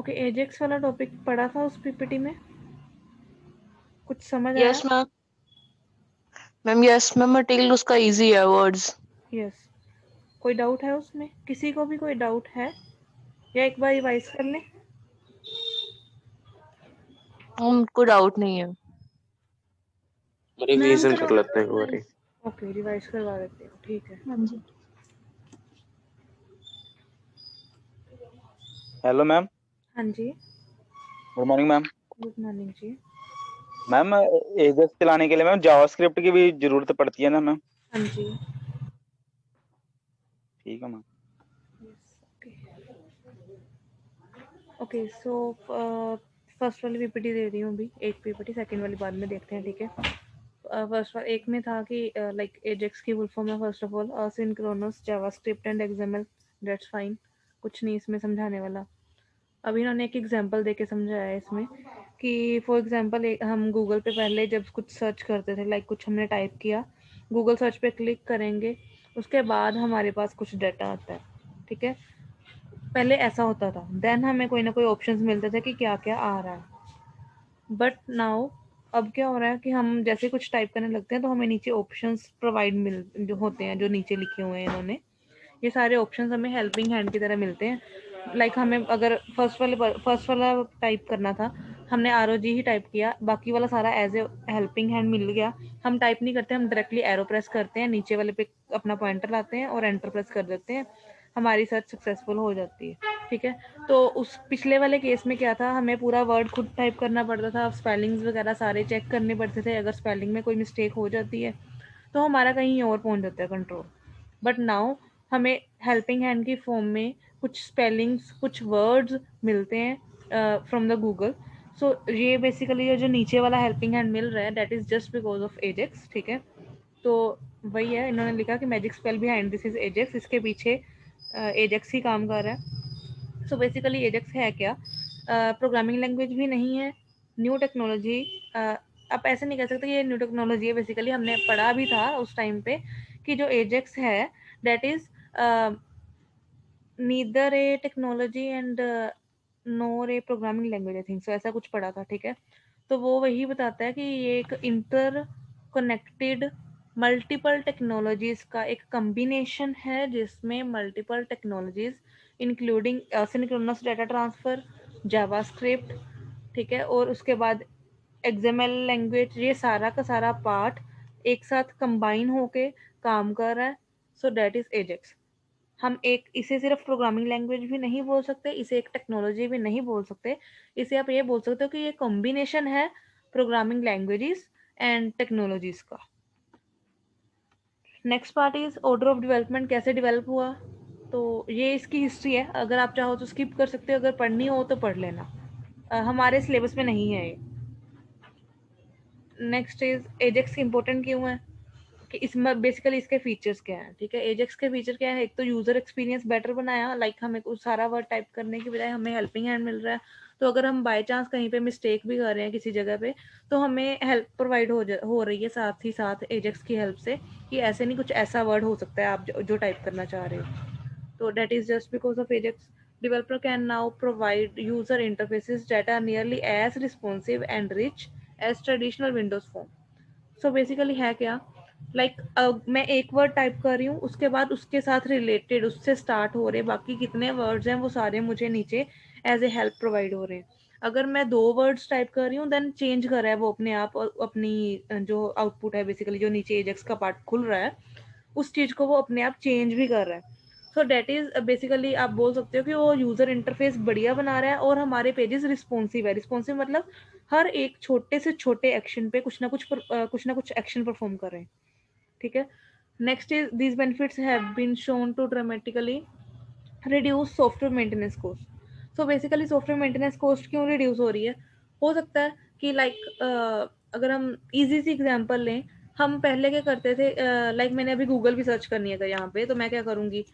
Okay, Ajax वाला topic पढ़ा था उस पीपीटी में, कुछ समझ आया? Yes ma'am. Yes ma'am, material उसका इजी है, वर्ड्स। यस। कोई डाउट है उसमें? किसी को भी कोई डाउट है या एक बार रिवाइज कर लें? हमको डाउट नहीं है। रिवीजन कर लेते हैं एक बारी। ओके, रिवाइज करवा देते हो, ठीक है। हाँ जी। Hello ma'am. हाँ जी, good morning ma'am. Good morning जी। मैम एजेक्स चलाने के लिए मैम जावास्क्रिप्ट की भी जरूरत पड़ती है ना मैम? हाँ जी। ठीक है मैम। ओके, सो फर्स्ट वाली पीपीटी दे रही हूँ अभी, एक पीपीटी, सेकंड वाली बाद में देखते हैं, ठीक है। फर्स्ट एक में था कि लाइक एजेक्स की फुल फॉर्म है first of all asynchronous JavaScript and XML, that's fine, कुछ नहीं इसमें समझाने वाला। अभी इन्होंने एक एग्जांपल देके समझाया है इसमें कि फॉर एग्जांपल हम गूगल पे पहले जब कुछ सर्च करते थे, लाइक कुछ हमने टाइप किया, गूगल सर्च पे क्लिक करेंगे, उसके बाद हमारे पास कुछ डाटा आता है, ठीक है। पहले ऐसा होता था, देन हमें कोई ना कोई ऑप्शंस मिलते थे कि क्या क्या आ रहा है। बट नाउ अब क्या हो रहा है कि हम जैसे कुछ टाइप करने लगते हैं तो हमें नीचे ऑप्शंस प्रोवाइड मिल जो होते हैं, जो नीचे लिखे हुए हैं इन्होंने, ये सारे ऑप्शंस हमें हेल्पिंग हैंड की तरह मिलते हैं। लाइक हमें अगर फर्स्ट वाला टाइप करना था, हमने ROG ही टाइप किया, बाकी वाला सारा एज ए हेल्पिंग हैंड मिल गया। हम टाइप नहीं करते, हम डायरेक्टली एरो प्रेस करते हैं, नीचे वाले पे अपना पॉइंटर लाते हैं और एंटर प्रेस कर देते हैं, हमारी सर्च सक्सेसफुल हो जाती है, ठीक है। तो उस पिछले वाले केस में क्या था, हमें पूरा वर्ड खुद टाइप करना पड़ता था, स्पेलिंग्स वगैरह सारे चेक करने पड़ते थे, अगर स्पेलिंग में कोई मिस्टेक हो जाती है तो हमारा कहीं और पहुंच जाता है कंट्रोल। बट नाउ हमें हेल्पिंग हैंड की फॉर्म में कुछ स्पेलिंग्स, कुछ वर्ड्स मिलते हैं फ्रॉम द गूगल। सो ये बेसिकली ये जो नीचे वाला हेल्पिंग हैंड मिल रहा है, that is just because of Ajax, ठीक है। तो वही है, इन्होंने लिखा कि magic spell behind this is Ajax, इसके पीछे एजेक्स ही काम कर रहा है। सो बेसिकली एजेक्स है क्या? प्रोग्रामिंग लैंग्वेज भी नहीं है, न्यू टेक्नोलॉजी। आप ऐसे नहीं कह सकते ये न्यू टेक्नोलॉजी है, बेसिकली हमने पढ़ा भी था उस टाइम पे कि जो एजेक्स है that is neither A technology and NOR A programming language, I think so, ऐसा कुछ पढ़ा था, ठीक है। तो वो वही बताता है कि ये एक इंटर कनेक्टेड मल्टीपल टेक्नोलॉजीज का एक कम्बिनेशन है, जिसमें multiple technologies including synchronous data transfer, JavaScript, ठीक है, और उसके बाद XML लैंग्वेज, ये सारा का सारा पार्ट एक साथ कंबाइन होके काम कर रहा है। So that is Ajax. हम एक इसे सिर्फ प्रोग्रामिंग लैंग्वेज भी नहीं बोल सकते, इसे एक टेक्नोलॉजी भी नहीं बोल सकते, इसे आप ये बोल सकते हो कि ये कॉम्बिनेशन है प्रोग्रामिंग लैंग्वेजेस एंड टेक्नोलॉजीज का। Next part is order of development, कैसे डेवलप हुआ, तो ये इसकी हिस्ट्री है, अगर आप चाहो तो स्किप कर सकते हो, अगर पढ़नी हो तो पढ़ लेना, हमारे सिलेबस में नहीं है ये। नेक्स्ट इज एजेक्स इंपॉर्टेंट क्यों है, कि इसमें बेसिकली इसके फीचर्स क्या हैं, ठीक है। एजेक्स के फीचर क्या है, एक तो यूजर एक्सपीरियंस बेटर बनाया, लाइक हमें कुछ सारा वर्ड टाइप करने की बजाय हमें हेल्पिंग हैंड मिल रहा है, तो अगर हम बाय चांस कहीं पे मिस्टेक भी कर रहे हैं किसी जगह पे, तो हमें हेल्प प्रोवाइड हो रही है साथ ही साथ एजेक्स की हेल्प से, कि ऐसे नहीं कुछ ऐसा वर्ड हो सकता है आप जो टाइप करना चाह रहे हो। तो that is just because of Ajax. Developer can now provide user interfaces that are nearly as responsive and rich as traditional Windows form. So basically है क्या, लाइक मैं एक वर्ड टाइप कर रही हूँ, उसके बाद उसके साथ रिलेटेड उससे स्टार्ट हो रहे बाकी कितने वर्ड्स हैं वो सारे मुझे नीचे एज ए हेल्प प्रोवाइड हो रहे हैं। अगर मैं 2 वर्ड्स टाइप कर रही हूँ देन चेंज कर रहा है वो अपने आप, और अपनी जो आउटपुट है बेसिकली जो नीचे एजेक्स का पार्ट खुल रहा है उस चीज को वो अपने आप चेंज भी कर रहा है। सो डेट इज बेसिकली आप बोल सकते हो कि वो यूजर इंटरफेस बढ़िया बना रहा है और हमारे पेजेस रिस्पॉन्सिव है। रिस्पॉन्सिव मतलब हर एक छोटे से छोटे एक्शन पे कुछ ना कुछ एक्शन परफॉर्म कर रहे हैं, ठीक है। Next is these benefits have been shown to dramatically reduce software maintenance cost. So basically software maintenance cost क्यों रिड्यूस हो रही है, हो सकता है कि लाइक अगर हम इजी सी एग्जांपल लें, हम पहले क्या करते थे, लाइक मैंने अभी गूगल भी सर्च करनी है अगर यहाँ पे, तो मैं क्या करूँगी,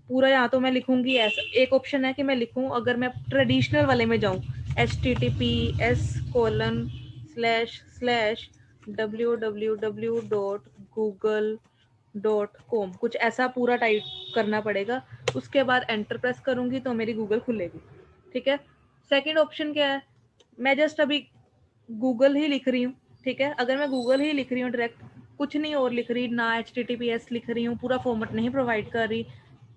पूरा यहाँ तो मैं लिखूंगी ऐसा, एक ऑप्शन है कि मैं लिखूं, अगर मैं ट्रेडिशनल वाले में जाऊं, https://www.google.com, कुछ ऐसा पूरा टाइप करना पड़ेगा, उसके बाद एंटर प्रेस करूंगी तो मेरी गूगल खुलेगी। ठीक है। सेकंड ऑप्शन क्या है, मैं जस्ट अभी गूगल ही लिख रही हूँ, ठीक है। अगर मैं गूगल ही लिख रही हूँ डायरेक्ट, कुछ नहीं और लिख रही, ना HTTPS लिख रही हूँ, पूरा फॉर्मेट नहीं प्रोवाइड कर रही,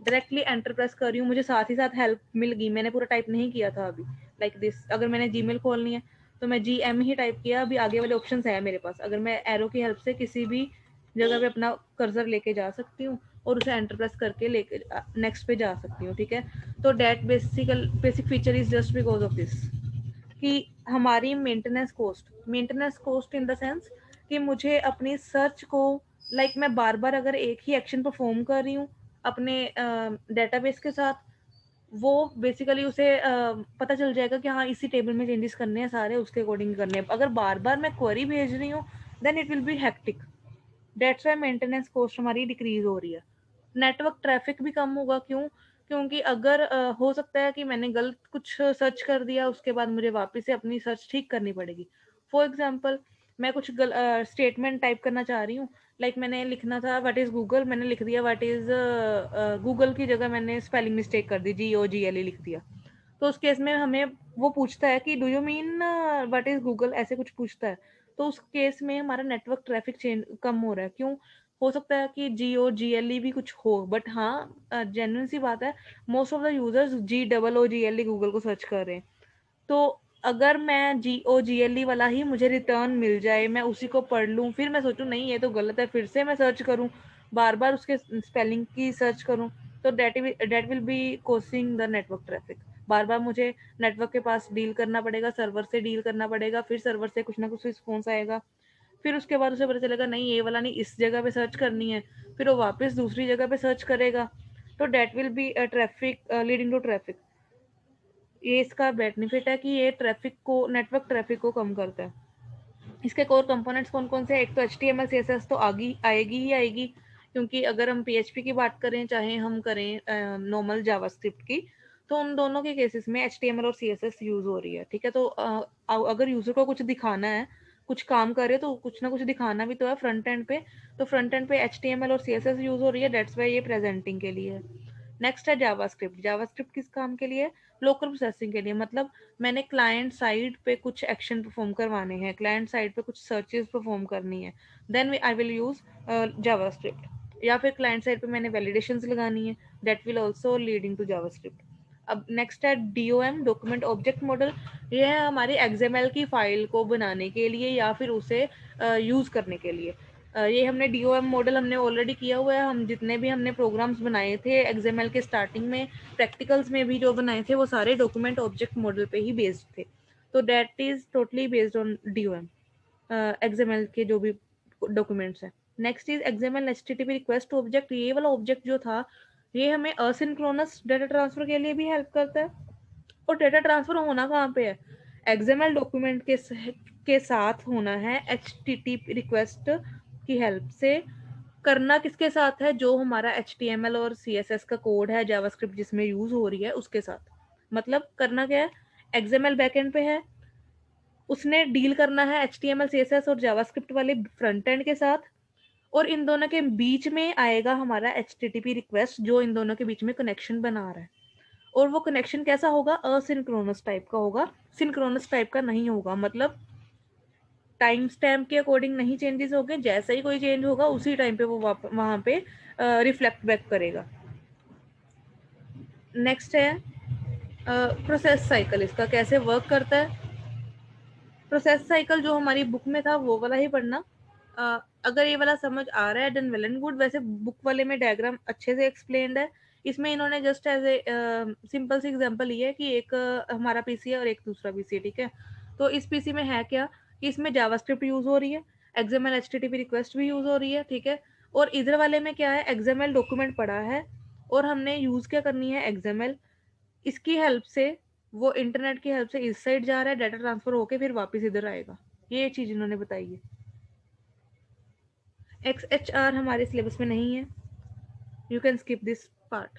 डायरेक्टली एंटर प्रेस कर रही हूँ, मुझे साथ ही साथ हेल्प मिल गई, मैंने पूरा टाइप नहीं किया था अभी लाइक दिस। अगर मैंने जीमेल खोलनी है तो मैं GM ही टाइप किया, अभी आगे वाले ऑप्शन है मेरे पास, अगर मैं एरो की हेल्प से किसी भी जगह पे अपना कर्सर लेके जा सकती हूँ और उसे एंटर प्रेस करके लेके नेक्स्ट पे जा सकती हूँ, ठीक है। तो that basic feature is just because of this कि हमारी maintenance cost in the sense कि मुझे अपनी सर्च को लाइक मैं बार बार अगर एक ही एक्शन परफॉर्म कर रही हूँ अपने डेटाबेस के साथ, वो बेसिकली उसे पता चल जाएगा कि हाँ इसी टेबल में चेंजेस करने हैं सारे, उसके अकॉर्डिंग करने हैं। अगर बार बार मैं क्वेरी भेज रही हूँ then it will be hectic, that's why maintenance cost हमारी डिक्रीज हो रही है। नेटवर्क ट्रैफिक भी कम होगा, क्यों? क्योंकि अगर हो सकता है कि मैंने गलत कुछ सर्च कर दिया, उसके बाद मुझे वापस से अपनी सर्च ठीक करनी पड़ेगी। फॉर एग्जाम्पल मैं कुछ स्टेटमेंट टाइप करना चाह रही हूँ, लाइक मैंने लिखना था व्हाट इज गूगल, मैंने लिख दिया व्हाट इज गूगल की जगह मैंने स्पेलिंग मिस्टेक कर दी, GOGLE लिख दिया। तो उस केस में हमें वो पूछता है कि do you mean what is Google, ऐसे कुछ पूछता है। तो उस केस में हमारा नेटवर्क ट्रैफिक चेंज कम हो रहा है, क्यों? हो सकता है कि GOGLE भी कुछ हो, बट हाँ जेन्युइन सी बात है, most of the users GOOGLE Google को सर्च कर रहे हैं। तो अगर मैं GOGLE वाला ही मुझे रिटर्न मिल जाए, मैं उसी को पढ़ लूँ, फिर मैं सोचूं नहीं ये तो गलत है, फिर से मैं सर्च करूँ, बार बार उसके स्पेलिंग की सर्च करूँ, तो that will be causing the network traffic. बार बार मुझे नेटवर्क के पास डील करना पड़ेगा, सर्वर से डील करना पड़ेगा, फिर सर्वर से कुछ ना कुछ रिस्पॉन्स आएगा, फिर उसके बाद उसे पता चलेगा नहीं ये वाला नहीं, इस जगह पे सर्च करनी है, फिर वो वापस दूसरी जगह पे सर्च करेगा। तो that will be traffic leading to traffic. ये इसका बेनिफिट है कि ये ट्रैफिक को, नेटवर्क ट्रैफिक को कम करता है। इसके कोर कंपोनेंट्स कौन कौन से हैं? एक तो HTML CSS तो आएगी ही आएगी, क्योंकि अगर हम PHP की बात करें चाहे हम करें नॉर्मल जावास्क्रिप्ट की, तो उन दोनों के केसेस में HTML और CSS यूज हो रही है, ठीक है। तो अगर यूजर को कुछ दिखाना है, कुछ काम करे तो कुछ ना कुछ दिखाना भी तो है फ्रंट एंड पे, तो फ्रंट एंड पे HTML और CSS यूज हो रही है, डेट्स वाई ये प्रेजेंटिंग के लिए है। नेक्स्ट है जावास्क्रिप्ट। जावास्क्रिप्ट किस काम के लिए? लोकल प्रोसेसिंग के लिए। मतलब मैंने क्लाइंट साइड पे कुछ एक्शन परफॉर्म करवाने हैं, क्लाइंट साइड पे कुछ सर्चेस परफॉर्म करनी है, then I will use JavaScript. या फिर क्लाइंट साइड पे मैंने वैलिडेशंस लगानी है, that will also leading to JavaScript. अब नेक्स्ट है DOM, डॉक्यूमेंट ऑब्जेक्ट मॉडल। ये है हमारी XML की फाइल को बनाने के लिए या फिर उसे यूज करने के लिए। ये हमने DOM मॉडल हमने ऑलरेडी किया हुआ है, हम जितने भी हमने प्रोग्राम्स बनाए थे XML के स्टार्टिंग में, प्रैक्टिकल्स में भी जो बनाए थे वो सारे डॉक्यूमेंट ऑब्जेक्ट मॉडल पे ही बेस्ड थे। तो that is totally based on DOM, XML के जो भी डॉक्यूमेंट्स हैं। Next is XML HTTP request object. ये वाला ऑब्जेक्ट जो था ये हमें असिंक्रोनस डेटा ट्रांसफर के लिए भी हेल्प करता है। और डेटा ट्रांसफर होना कहाँ पे है? XML डॉक्यूमेंट के साथ होना है, HTTP रिक्वेस्ट की हेल्प से। करना किसके साथ है? जो हमारा HTML और CSS का कोड है, जावास्क्रिप्ट जिसमें यूज हो रही है उसके साथ। मतलब करना क्या है? XML बैकएंड पे है, उसने डील करना है HTML CSS और जावास्क्रिप्ट वाले फ्रंट एंड के साथ, और इन दोनों के बीच में आएगा हमारा HTTP रिक्वेस्ट जो इन दोनों के बीच में कनेक्शन बना रहा है। और वो कनेक्शन कैसा होगा? असिंक्रोनस टाइप का होगा, सिंक्रोनस टाइप का नहीं होगा। मतलब टाइम स्टैम्प के अकॉर्डिंग नहीं चेंजेस होंगे, जैसा ही कोई चेंज होगा उसी टाइम पे वो वहां पे रिफ्लेक्ट बैक करेगा। नेक्स्ट है प्रोसेस साइकिल। इसका कैसे वर्क करता है? प्रोसेस साइकिल जो हमारी बुक में था वो वाला ही पढ़ना। अगर ये वाला समझ आ रहा है देन वेल एंड गुड। वैसे बुक वाले में डायग्राम अच्छे से एक्सप्लेन्ड है, इसमें इन्होंने जस्ट एज ए सिंपल सी एग्जांपल ली है कि एक हमारा पीसी है और एक दूसरा पीसी है, ठीक है। तो इस पीसी में है क्या कि इसमें जावास्क्रिप्ट यूज हो रही है, XML HTTP रिक्वेस्ट भी यूज हो रही है, ठीक है। और इधर वाले में क्या है? XML डॉक्यूमेंट पड़ा है और हमने यूज क्या करनी है? XML। इसकी हेल्प से वो इंटरनेट की हेल्प से इस साइड जा रहा है, डाटा ट्रांसफर होके फिर वापस इधर आएगा। ये चीज इन्होंने बताई है। XHR हमारे सिलेबस में नहीं है, you can skip this part.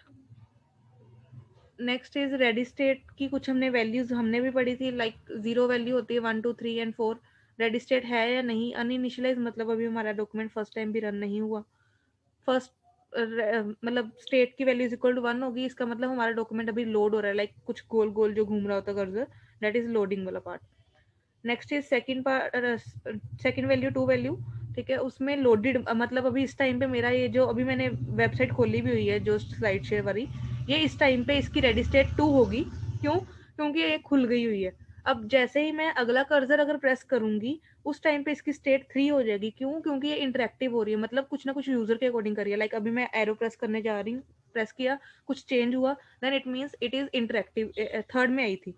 Next is ready state की कुछ हमने वैल्यूज हमने भी पढ़ी थी, लाइक 0 वैल्यू होती है 1 2 3 एंड 4। रेडी स्टेट है या नहीं, अनइनिशियलाइज मतलब अभी हमारा डॉक्यूमेंट फर्स्ट टाइम भी रन नहीं हुआ। फर्स्ट मतलब स्टेट की वैल्यू इज इक्वल टू 1 होगी, इसका मतलब हमारा डॉक्यूमेंट अभी लोड हो रहा है, लाइक कुछ गोल गोल जो घूम रहा होता है कर्सर, दैट इज लोडिंग वाला part. Next is second part, second value to value, ठीक है, उसमें लोडेड मतलब अभी इस टाइम पे मेरा ये जो अभी मैंने वेबसाइट खोली भी हुई है जो स्लाइड शेयर वाली, ये इस टाइम पे इसकी रेडी स्टेट 2 होगी। क्यों? क्योंकि ये खुल गई हुई है। अब जैसे ही मैं अगला कर्सर अगर प्रेस करूंगी उस टाइम पे इसकी स्टेट 3 हो जाएगी। क्यों? क्योंकि ये इंटरेक्टिव हो रही है, मतलब कुछ ना कुछ यूजर के अकॉर्डिंग कर रही है। लाइक अभी मैं एरो प्रेस करने जा रही हूँ, प्रेस किया, कुछ चेंज हुआ, then it means it is interactive, third में आई थी,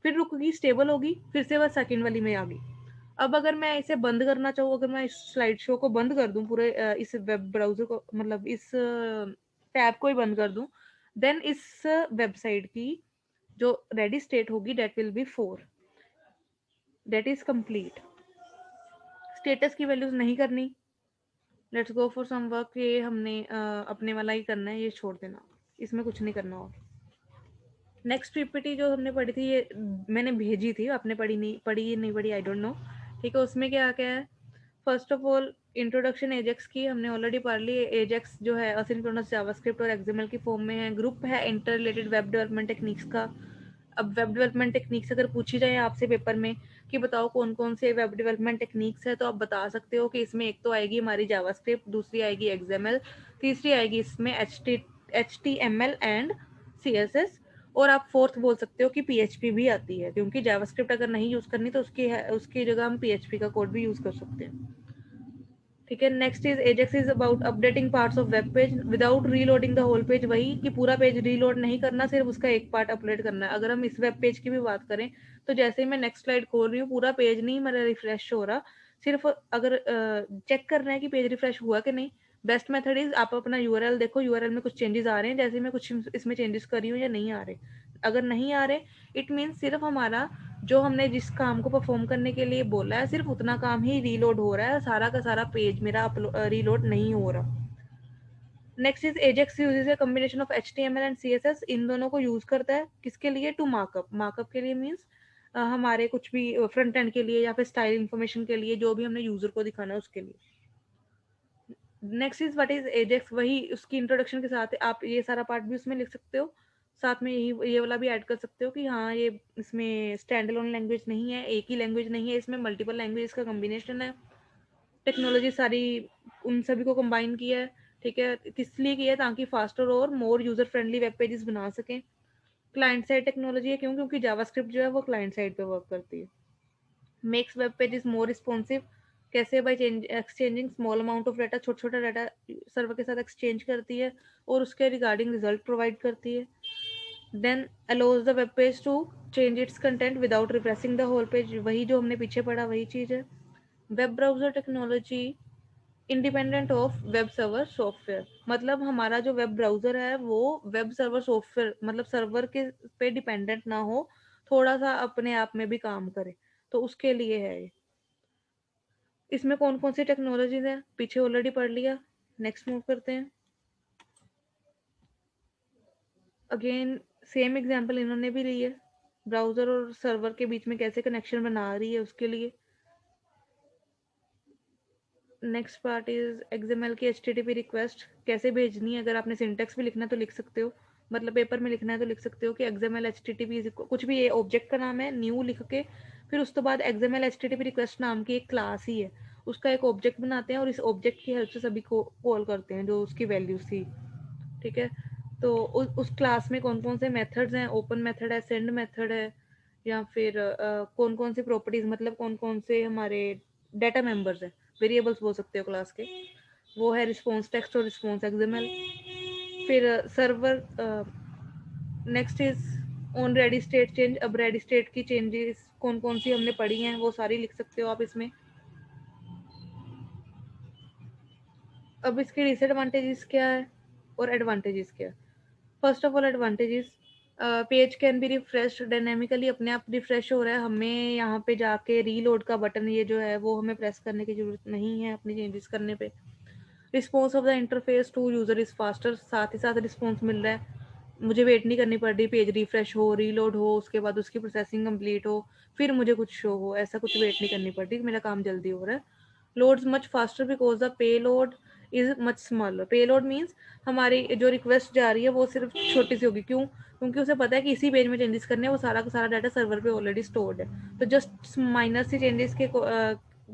फिर रुक गई, स्टेबल होगी, फिर से वह सेकंड वाली में आ गई। अब अगर मैं इसे बंद करना चाहूँ, अगर मैं इस स्लाइड शो को बंद कर दूं, पूरे इस वेब ब्राउजर को, मतलब इस टैब को ही बंद कर दूं, देन इस वेबसाइट की जो रेडी स्टेट होगी that will be 4, that is complete. Status की वैल्यूज नहीं करनी, let's go for some work, ये हमने अपने वाला ही करना है, ये छोड़ देना, इसमें कुछ नहीं करना। और नेक्स्ट पीपीटी जो हमने पढ़ी थी, ये मैंने भेजी थी, आपने नहीं पढ़ी आई डोंट नो, ठीक है। उसमें क्या क्या है, first of all introduction Ajax की हमने ऑलरेडी पढ़ ली। एजेक्स जो है असिंक्रोनस जावास्क्रिप्ट और एक्सएमएल की फॉर्म में है। ग्रुप है inter related web development techniques का। अब वेब डेवलपमेंट टेक्निक्स अगर पूछी जाए आपसे पेपर में कि बताओ कौन कौन से वेब डेवलपमेंट टेक्निक्स है, तो आप बता सकते हो कि इसमें एक तो आएगी हमारी जावास्क्रिप्ट, दूसरी आएगी एक्सएमएल, तीसरी आएगी इसमें HTML एंड CSS, और आप फोर्थ बोल सकते हो कि PHP भी आती है, क्योंकि जावास्क्रिप्ट अगर नहीं यूज करनी तो उसकी जगह हम PHP का कोड भी यूज कर सकते हैं, ठीक है। Next is Ajax is about updating parts of web page without reloading the whole page. वही कि पूरा पेज रीलोड नहीं करना, सिर्फ उसका एक पार्ट अपलोड करना है। अगर हम इस वेब पेज की भी बात करें तो जैसे ही मैं नेक्स्ट स्लाइड खोल रही हूँ, पूरा पेज नहीं मेरा रिफ्रेश हो रहा, सिर्फ अगर चेक करना है कि पेज रिफ्रेश हुआ कि नहीं, बेस्ट मेथड इज आप अपना यूआरएल देखो, यूआरएल में कुछ चेंजेस आ रहे हैं, जैसे मैं कुछ इसमें चेंजेस कर रही हूँ या नहीं आ रहे। अगर नहीं आ रहे, इट मीन्स सिर्फ हमारा जो हमने जिस काम को परफॉर्म करने के लिए बोला है सिर्फ उतना काम ही रीलोड हो रहा है, सारा का सारा पेज मेरा रीलोड नहीं हो रहा। Next is Ajax uses a combination of HTML and CSS, इन दोनों को यूज करता है किसके लिए? To markup. मार्कअप के लिए मीन्स हमारे कुछ भी फ्रंट एंड के लिए या फिर स्टाइल इन्फॉर्मेशन के लिए, जो भी हमने यूजर को दिखाना है उसके लिए। Next is what is Ajax, वही उसकी इंट्रोडक्शन के साथ आप ये सारा पार्ट भी उसमें लिख सकते हो, साथ में यही ये वाला भी ऐड कर सकते हो कि हाँ ये इसमें स्टैंड अलोन लैंग्वेज नहीं है, एक ही लैंग्वेज नहीं है, इसमें मल्टीपल लैंग्वेज का कॉम्बिनेशन है। टेक्नोलॉजी सारी उन सभी को कंबाइन किया है, ठीक है। किस लिए किया है? ताकि फास्टर और मोर यूजर फ्रेंडली वेब पेजेस बना सकें। क्लाइंट साइड टेक्नोलॉजी है, क्यों? क्योंकि जावास्क्रिप्ट जो है वो क्लाइंट साइड पे वर्क करती है। Makes web pages more responsive, कैसे? By exchanging small amount of data, छोटा छोटा डाटा सर्वर के साथ एक्सचेंज करती है और उसके रिगार्डिंग रिजल्ट प्रोवाइड करती है। Then allows the web page to change its content without refreshing the whole page, वही जो हमने पीछे पढ़ा वही चीज़ है। Web browser technology independent of web server software, मतलब हमारा जो वेब ब्राउजर है वो वेब सर्वर सॉफ्टवेयर, मतलब सर्वर के पे डिपेंडेंट ना हो, थोड़ा सा अपने आप में भी काम करे, तो उसके लिए है ये। इसमें कौन कौन सी टेक्नोलॉजीज है पीछे ऑलरेडी पढ़ लिया। नेक्स्ट मूव करते हैं। अगेन सेम एग्जांपल इन्होंने भी ली है, ब्राउजर और सर्वर के बीच में कैसे कनेक्शन बना रही है उसके लिए। नेक्स्ट पार्ट इज XML की HTTP रिक्वेस्ट कैसे भेजनी है। अगर आपने सिंटेक्स भी लिखना है तो लिख सकते हो, मतलब पेपर में लिखना है तो लिख सकते हो कि XML HTTP कुछ भी, ये ऑब्जेक्ट का नाम है, न्यू लिख के फिर उसके बाद XML HTTP रिक्वेस्ट नाम की एक क्लास ही है, उसका एक ऑब्जेक्ट बनाते हैं और इस ऑब्जेक्ट की हेल्प से सभी को कॉल करते हैं जो उसकी वैल्यूज थी, ठीक है। तो उस क्लास में कौन कौन से मेथड्स हैं? ओपन मेथड है, सेंड मेथड है, या फिर कौन कौन सी प्रॉपर्टीज, मतलब कौन कौन से हमारे डाटा मेंबर्स हैं, वेरिएबल्स बोल सकते हो क्लास के, वो है रिस्पॉन्स टेक्स्ट और रिस्पॉन्स XML। फिर server, next is on ready state change. अब रेडी स्टेट की चेंजेस कौन कौन सी हमने पढ़ी हैं वो सारी लिख सकते हो आप इसमें। अब इसके डिसएडवांटेजेस क्या है और एडवांटेजेस क्या है? First of all advantages, page can be refresh dynamically, अपने आप रिफ्रेश हो रहा है, हमें यहाँ पे जाके रीलोड का बटन ये जो है वो हमें प्रेस करने की जरूरत नहीं है अपनी चेंजेस करने पे। Response of the interface to user is faster, साथ ही साथ रिस्पॉन्स मिल रहा है, मुझे वेट नहीं करनी पड़ रही, पेज रिफ्रेश हो, रीलोड हो, उसके बाद उसकी प्रोसेसिंग कंप्लीट हो, फिर मुझे कुछ शो हो, ऐसा कुछ वेट नहीं करनी पड़ती, मेरा काम जल्दी हो रहा है। Loads much faster because the pay load is much smaller. Payload means हमारी जो रिक्वेस्ट जा रही है वो सिर्फ छोटी सी होगी। क्यों? क्योंकि उसे पता है कि इसी पेज में चेंजेस करने हैं, वो सारा का सारा डाटा सर्वर पे ऑलरेडी स्टोर्ड है। तो जस्ट माइनर सी चेंजेस के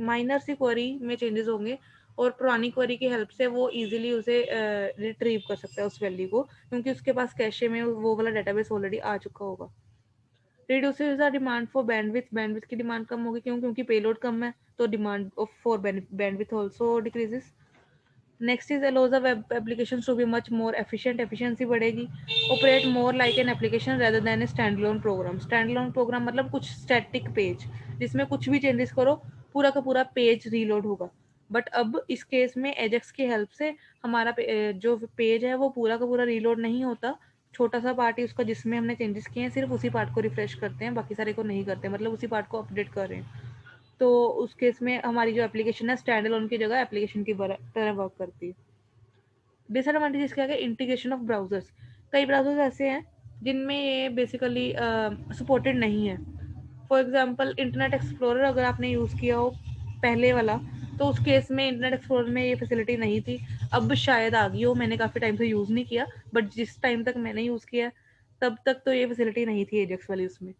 माइनर सी क्वेरी में चेंजेस होंगे और पुरानी क्वेरी की हेल्प से वो इजीली उसे रिट्रीव कर सकता है उस वैल्यू को, क्योंकि उसके पास कैशे में वो वाला डाटाबेस ऑलरेडी आ चुका होगा। Reduces the demand for bandwidth. Bandwidth की डिमांड कम होगी। क्यों? क्योंकि पेलोड कम है, तो demand for bandwidth also decreases. Next is allows the web application to be much more efficient. Efficiency बढ़ेगी। Operate more like an application rather than a stand alone program. Stand alone program मतलब कुछ static page जिसमें कुछ भी changes करो पूरा का पूरा पेज रीलोड होगा। बट अब इस केस में एजेक्स की हेल्प से हमारा जो पेज है वो पूरा का पूरा रीलोड नहीं होता। छोटा सा पार्ट ही उसका जिसमें हमने चेंजेस किए हैं, सिर्फ उसी पार्ट को रिफ्रेश करते हैं, बाकी सारे को नहीं करते, मतलब उसी पार्ट को अपडेट कर रहे हैं। तो उस केस में हमारी जो एप्लीकेशन है स्टैंड अलोन की जगह एप्लीकेशन की तरह वर्क करती है। डिसएडवांटेज इसके आगे इंटीग्रेशन ऑफ ब्राउजर्स। कई ब्राउजर्स ऐसे हैं जिनमें ये बेसिकली सपोर्टेड नहीं है। फॉर एग्जांपल इंटरनेट एक्सप्लोरर अगर आपने यूज़ किया हो पहले वाला, तो उस केस में इंटरनेट एक्सप्लोरर में ये फैसिलिटी नहीं थी। अब शायद आ गई हो, मैंने काफ़ी टाइम से यूज़ नहीं किया, बट जिस टाइम तक मैंने यूज़ किया तब तक तो ये फैसिलिटी नहीं थी एजेक्स वाली उसमें।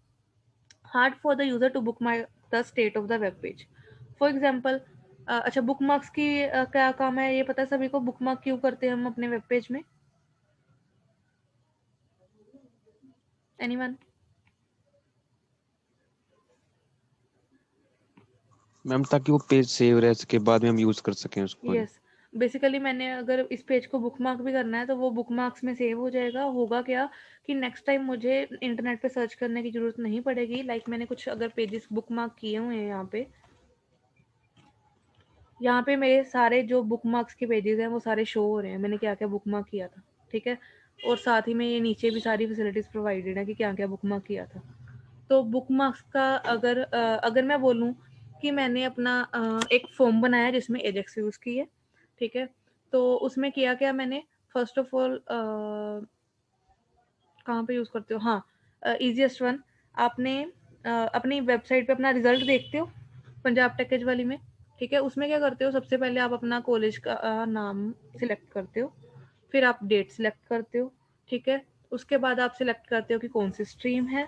Hard for the user to bookmark the state of the web page. For example अच्छा, बुक मार्क्स की क्या काम है ये पता है सभी को? बुक मार्क क्यों करते हैं हम अपने वेब पेज में? एनीवन? मैम ताकि वो पेज सेव रहे सके, बाद में हम यूज कर सकें उसको। यस, बेसिकली मैंने अगर इस पेज को बुक मार्क भी करना है तो वो बुक मार्क्स में सेव हो जाएगा। होगा क्या कि नेक्स्ट टाइम मुझे इंटरनेट पे सर्च करने की जरूरत नहीं पड़ेगी। लाइक मैंने कुछ अगर पेजेस बुक मार्क किए हुए हैं यहाँ पे मेरे सारे जो बुक मार्क्स के पेजेस हैं वो सारे शो हो रहे हैं, मैंने क्या क्या बुक मार्क किया था। ठीक है, और साथ ही में ये नीचे भी सारी फैसिलिटीज प्रोवाइडेड है कि क्या क्या बुक मार्क किया था। तो बुक मार्क्स का अगर मैं बोलूँ कि मैंने अपना एक फॉर्म बनाया जिसमें एजेक्स यूज़ की है। ठीक है, तो उसमें किया क्या मैंने, फर्स्ट ऑफ ऑल कहाँ पे यूज़ करते हो, हाँ ईजीएस्ट वन, आपने अपनी वेबसाइट पे अपना रिजल्ट देखते हो पंजाब टेकेज वाली में। ठीक है, उसमें क्या करते हो, सबसे पहले आप अपना कॉलेज का नाम सिलेक्ट करते हो, फिर आप डेट सिलेक्ट करते हो। ठीक है, उसके बाद आप सिलेक्ट करते हो कि कौन सी स्ट्रीम है।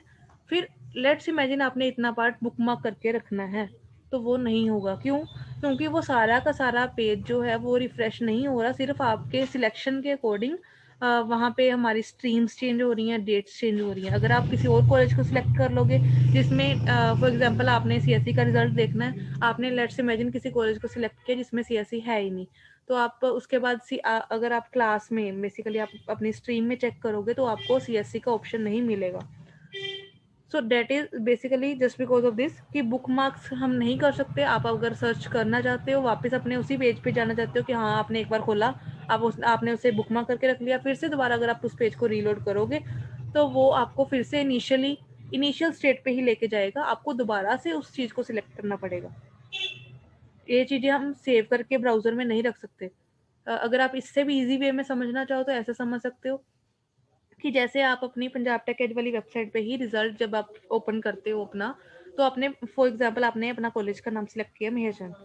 फिर लेट्स इमेजिन आपने इतना पार्ट बुक मार्क करके रखना है, तो वो नहीं होगा। क्यों? क्योंकि वो सारा का सारा पेज जो है वो रिफ्रेश नहीं हो रहा, सिर्फ आपके सिलेक्शन के अकॉर्डिंग वहाँ पे हमारी स्ट्रीम्स चेंज हो रही हैं, डेट्स चेंज हो रही हैं। अगर आप किसी और कॉलेज को सिलेक्ट कर लोगे जिसमें फॉर एग्जांपल आपने सीएससी का रिजल्ट देखना है, आपने लेट्स इमेजिन किसी कॉलेज को सिलेक्ट किया जिसमें सीएससी है ही नहीं, तो आप उसके बाद अगर आप क्लास में बेसिकली आप अपनी स्ट्रीम में चेक करोगे तो आपको सीएससी का ऑप्शन नहीं मिलेगा। So that is basically just because of this कि बुक मार्क्स हम नहीं कर सकते। आप अगर सर्च करना चाहते हो, वापस अपने उसी पेज पे जाना चाहते हो कि हाँ आपने एक बार खोला, आपने उसे बुक मार्क करके रख लिया, फिर से दोबारा अगर आप उस पेज को रीलोड करोगे तो वो आपको फिर से इनिशियल स्टेट पे ही लेके जाएगा, आपको दोबारा से उस चीज़ को सिलेक्ट करना पड़ेगा। ये चीज़ें हम सेव करके ब्राउज़र में नहीं रख सकते। अगर आप इससे भी ईजी वे में समझना चाहो तो ऐसे समझ सकते हो कि जैसे आप अपनी पंजाब टेक एड वाली वेबसाइट पे ही रिजल्ट जब आप ओपन करते हो अपना, तो आपने फॉर एग्जांपल आपने अपना कॉलेज का नाम सिलेक्ट किया मेहरचंद,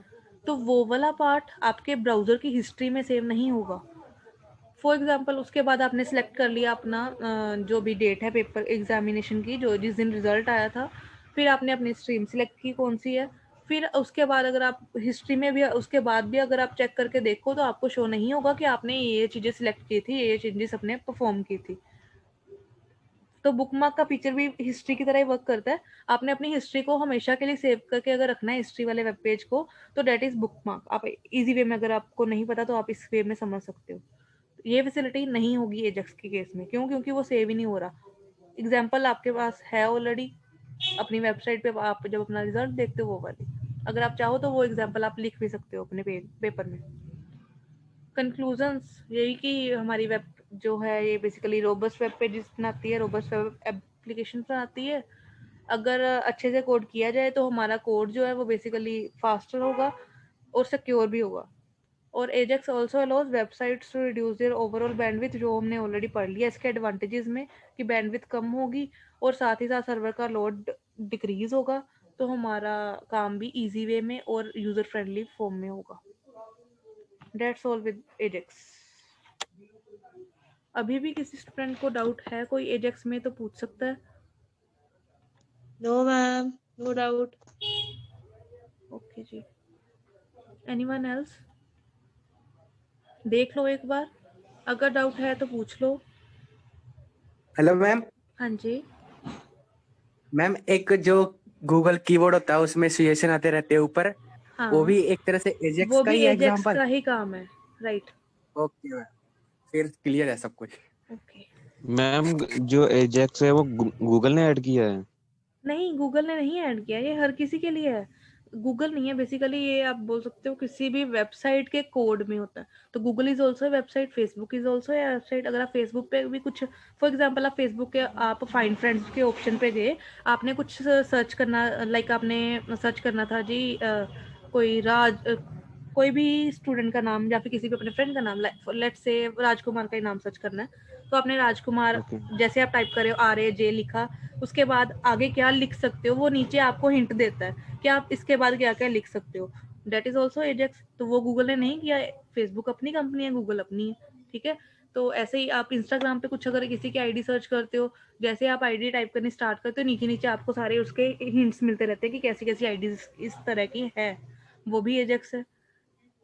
तो वो वाला पार्ट आपके ब्राउज़र की हिस्ट्री में सेव नहीं होगा। फॉर एग्जांपल उसके बाद आपने सेलेक्ट कर लिया अपना जो भी डेट है पेपर एग्जामिनेशन की, जो जिस दिन रिजल्ट आया था, फिर आपने अपनी स्ट्रीम सिलेक्ट की कौन सी है, फिर उसके बाद अगर आप हिस्ट्री में भी उसके बाद भी अगर आप चेक करके देखो तो आपको शो नहीं होगा कि आपने ये चीज़ें सिलेक्ट की थी, ये चेंजेस अपने परफॉर्म की थी। तो बुक मार्क का फीचर भी हिस्ट्री की तरह ही वर्क करता है। आपने अपनी हिस्ट्री को हमेशा के लिए सेव करके अगर रखना है हिस्ट्री वाले वेब पेज को, तो डेट इज बुक मार्क। आप इजी वे में, अगर आपको नहीं पता तो आप इस वे में समझ सकते हो। ये फैसिलिटी नहीं होगी एजेक्स के केस में। क्यों? क्योंकि वो सेव ही नहीं हो रहा। एग्जाम्पल आपके पास है ऑलरेडी अपनी वेबसाइट पे, आप जब अपना रिजल्ट देखते हो वो वाली, अगर आप चाहो तो वो एग्जाम्पल आप लिख भी सकते हो अपने पेपर में। कंक्लूजन्स यही कि हमारी वेब जो है ये बेसिकली रोबस्ट वेब पेजेस बनाती है, रोबस्ट वेब एप्लीकेशन बनाती है। अगर अच्छे से कोड किया जाए तो हमारा कोड जो है वो बेसिकली फास्टर होगा और सिक्योर भी होगा। और Ajax also allows websites to reduce their overall bandwidth, जो हमने ऑलरेडी पढ़ लिया इसके एडवांटेजेस में कि बैंडविड्थ कम होगी और साथ ही साथ सर्वर का लोड डिक्रीज होगा, तो हमारा काम भी इजी वे में और यूजर फ्रेंडली फॉर्म में होगा। That's all with Ajax. अभी भी किसी स्टूडेंट को डाउट है कोई एजेक्स में तो पूछ सकता है। No, ma'am. No doubt. Okay जी, एनीवन एल्स? देख लो एक बार, अगर डाउट है तो पूछ लो। Hello ma'am. हाँ जी। मैम एक जो गूगल कीबोर्ड होता है उसमें सिचुएशन आते रहते हैं ऊपर, हाँ, वो भी एक तरह से एजेक्स वो का भी ही है एजेक्स एग्जांपल। का ही काम है, राइट। ओके मैम, फिर क्लियर है सब कुछ। ओके। मैम जो एजेक्स है वो गूगल ने ऐड किया है? नहीं, गूगल ने नहीं ऐड किया, ये हर किसी के लिए है। गूगल नहीं है बेसिकली, ये आप बोल सकते हो किसी भी वेबसाइट के कोड में होता है। तो Google is also website, Facebook is also website. अगर आप फेसबुक पे भी कुछ, फॉर एग्जांपल आप फेसबुक के आप फाइंड फ्रेंड्स के ऑप्शन पे गए, आपने कुछ सर्च करना, लाइक आपने सर्च करना था जी कोई कोई भी स्टूडेंट का नाम या फिर किसी भी अपने फ्रेंड का नाम, लेट्स से राजकुमार का ही नाम सर्च करना है। तो आपने राजकुमार ओके। जैसे आप टाइप करे RAJ लिखा, उसके बाद आगे क्या लिख सकते हो वो नीचे आपको हिंट देता है कि आप इसके बाद क्या क्या लिख सकते हो। That is also Ajax. तो वो गूगल ने नहीं किया, फेसबुक अपनी कंपनी है, गूगल अपनी है, ठीक है। तो ऐसे ही आप इंस्टाग्राम पे कुछ अगर किसी की आईडी सर्च करते हो, जैसे आप आईडी टाइप करनी स्टार्ट करते हो, नीचे नीचे आपको सारे उसके हिंट्स मिलते रहते हैं कि कैसी कैसी आईडी इस तरह की है, वो भी एजेक्स है।